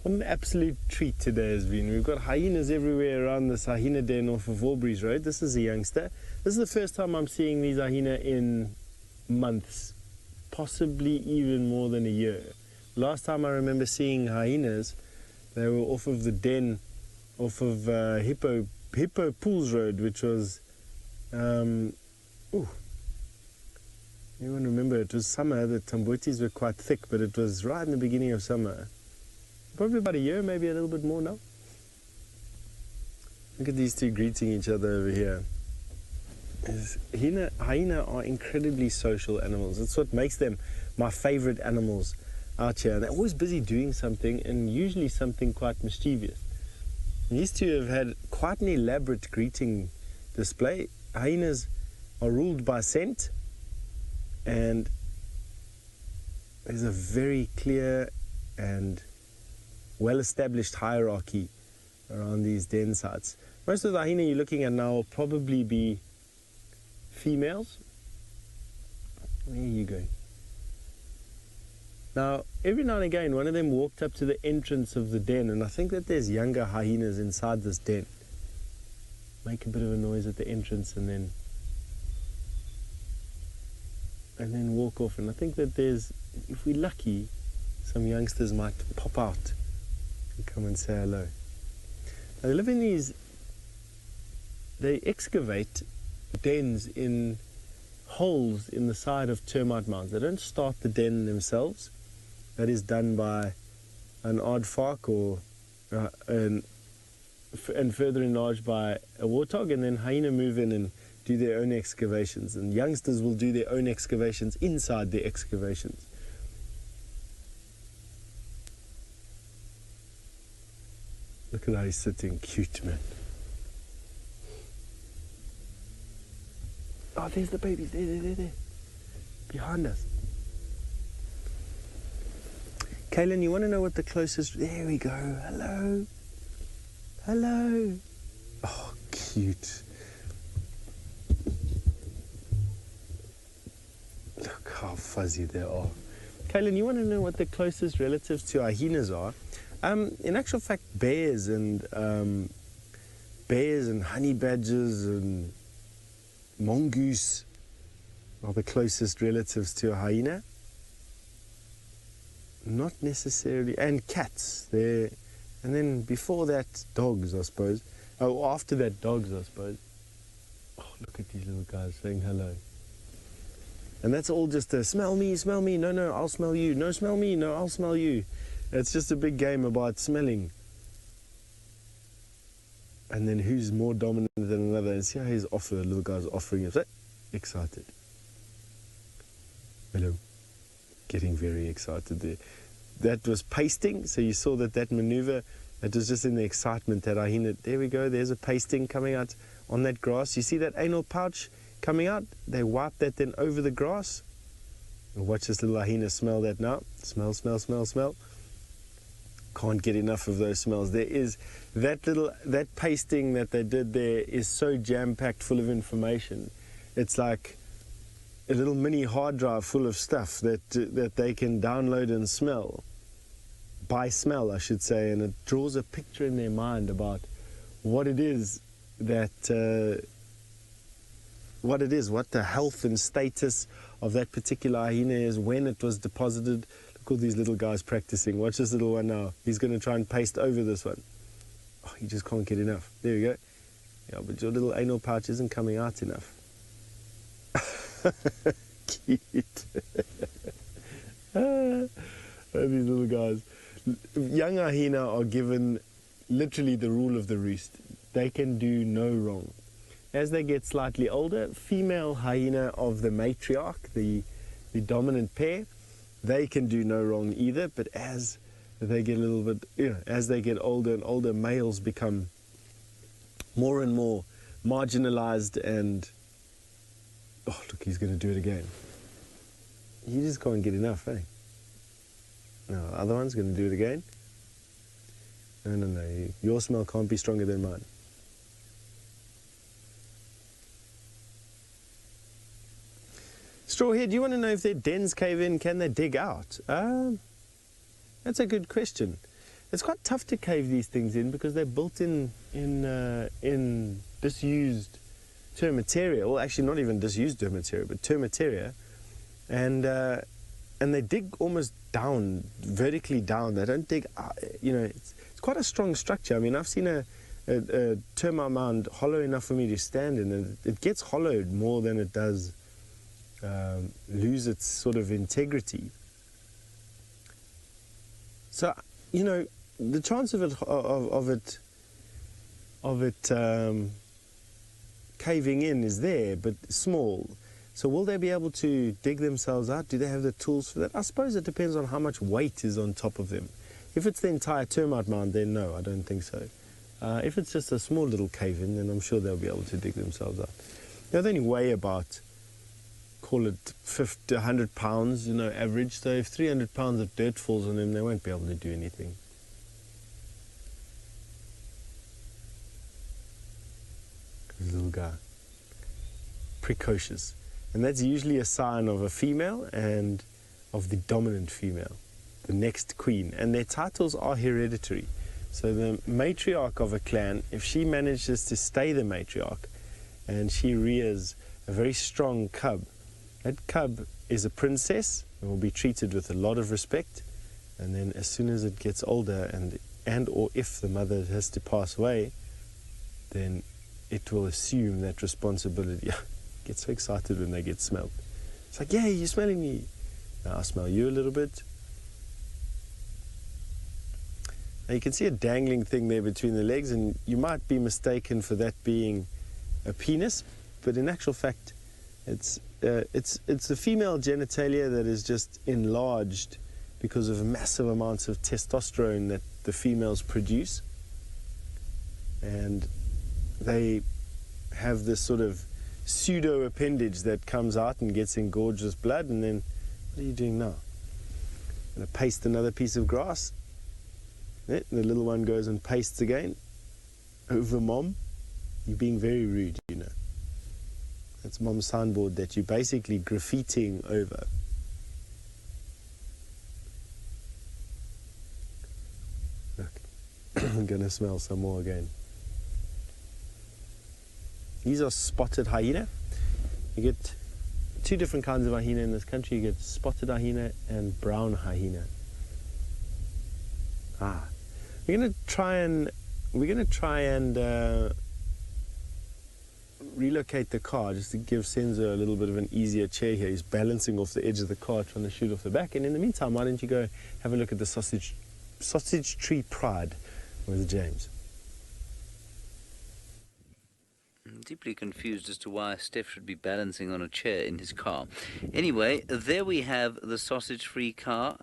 an absolute treat today has been. We've got hyenas everywhere around this hyena den off of Walbury's Road. This is a youngster. This is the first time I'm seeing these hyena in months, possibly even more than a year. Last time I remember seeing hyenas, they were off of the den, off of Hippo Pools Road, which was, anyone remember, it was summer. The tambotis were quite thick, but it was right in the beginning of summer. Probably about a year, maybe a little bit more now. Look at these two greeting each other over here. Hyena are incredibly social animals. It's what makes them my favorite animals out here. And they're always busy doing something, and usually something quite mischievous. And these two have had quite an elaborate greeting display. Hyenas are ruled by scent, and there's a very clear and well-established hierarchy around these den sites. Most of the hyena you're looking at now will probably be females. Where are you going? Now, every now and again, one of them walked up to the entrance of the den, and I think that there's younger hyenas inside this den. Make a bit of a noise at the entrance and then walk off. And I think that there's, if we're lucky, some youngsters might pop out and come and say hello. Now, they live in these, they excavate dens in holes in the side of termite mounds. They don't start the den themselves. That is done by an aardvark and further enlarged by a warthog, and then hyena move in and do their own excavations. And youngsters will do their own excavations inside the excavations. Look at how he's sitting, cute, man. Oh, there's the babies, there. Behind us. Kaylin, you want to know what the closest... There we go, hello. Hello. Oh, cute. Look how fuzzy they are. Kaylin, you want to know what the closest relatives to hyenas are? In actual fact, bears and honey badgers and mongoose are the closest relatives to a hyena. Not necessarily, and cats. And then before that, dogs, I suppose. Oh, after that, dogs, I suppose. Oh, look at these little guys saying hello. And that's all just a smell me, no, I'll smell you. No, smell me, no, I'll smell you. It's just a big game about smelling. And then who's more dominant than another. And see how the little guy's offering himself. Excited. Hello. Getting very excited there. That was pasting, so you saw that maneuver. It was just in the excitement that hyena. There we go, there's a pasting coming out on that grass. You see that anal pouch coming out? They wipe that then over the grass. And watch this little hyena smell that now. Smell, smell, smell, smell. Can't get enough of those smells. There is that pasting that they did there is so jam-packed full of information. It's like a little mini hard drive full of stuff that they can download and smell. By smell, I should say, and it draws a picture in their mind about what it is that what the health and status of that particular hyena is, when it was deposited. Look at these little guys practicing. Watch this little one now. He's going to try and paste over this one. Oh, he just can't get enough. There we go. Yeah, but your little anal pouch isn't coming out enough. Cute. These little guys. Young hyena are given literally the rule of the roost. They can do no wrong. As they get slightly older, female hyena of the matriarch, the dominant pair, they can do no wrong either. But as they get a little bit, as they get older and older, males become more and more marginalized. And oh, look, he's going to do it again. You just can't get enough, eh? No, the other one's going to do it again. No. Your smell can't be stronger than mine. Strawhead, do you want to know if their dens cave in, can they dig out? That's a good question. it's quite tough to cave these things in because they're built in disused term material. Well, actually, not even disused term material, but term material, and they dig almost down, vertically down. They don't dig, it's quite a strong structure. I mean, I've seen a termite mound hollow enough for me to stand in, and it gets hollowed more than it does lose its sort of integrity. So, the chance of it caving in is there, but small. So will they be able to dig themselves out? Do they have the tools for that? I suppose it depends on how much weight is on top of them. If it's the entire termite mound, then no, I don't think so. If it's just a small little cave-in, then I'm sure they'll be able to dig themselves out. They only weigh about, call it 50, 100 pounds, average. So if 300 pounds of dirt falls on them, they won't be able to do anything. This little guy, precocious. And that's usually a sign of a female and of the dominant female, the next queen. And their titles are hereditary. So the matriarch of a clan, if she manages to stay the matriarch and she rears a very strong cub, that cub is a princess and will be treated with a lot of respect. And then as soon as it gets older and or if the mother has to pass away, then it will assume that responsibility. Get so excited when they get smelled. It's like, yeah, you're smelling me. Now I smell you a little bit. Now you can see a dangling thing there between the legs, and you might be mistaken for that being a penis, but in actual fact, it's the female genitalia that is just enlarged because of massive amounts of testosterone that the females produce, and they have this sort of pseudo appendage that comes out and gets engorged with blood. And then what are you doing now? Going to paste another piece of grass. The little one goes and pastes again over mom. You're being very rude, That's mom's signboard that you're basically graffitiing over. Look, I'm going to smell some more again. These are spotted hyena. You get two different kinds of hyena in this country. You get spotted hyena and brown hyena. We're going to try and relocate the car just to give Senzo a little bit of an easier chair here. He's balancing off the edge of the car, trying to shoot off the back. And in the meantime, why don't you go have a look at the sausage tree pride with James. I'm deeply confused as to why Steph should be balancing on a chair in his car. Anyway, there we have the sausage-free car.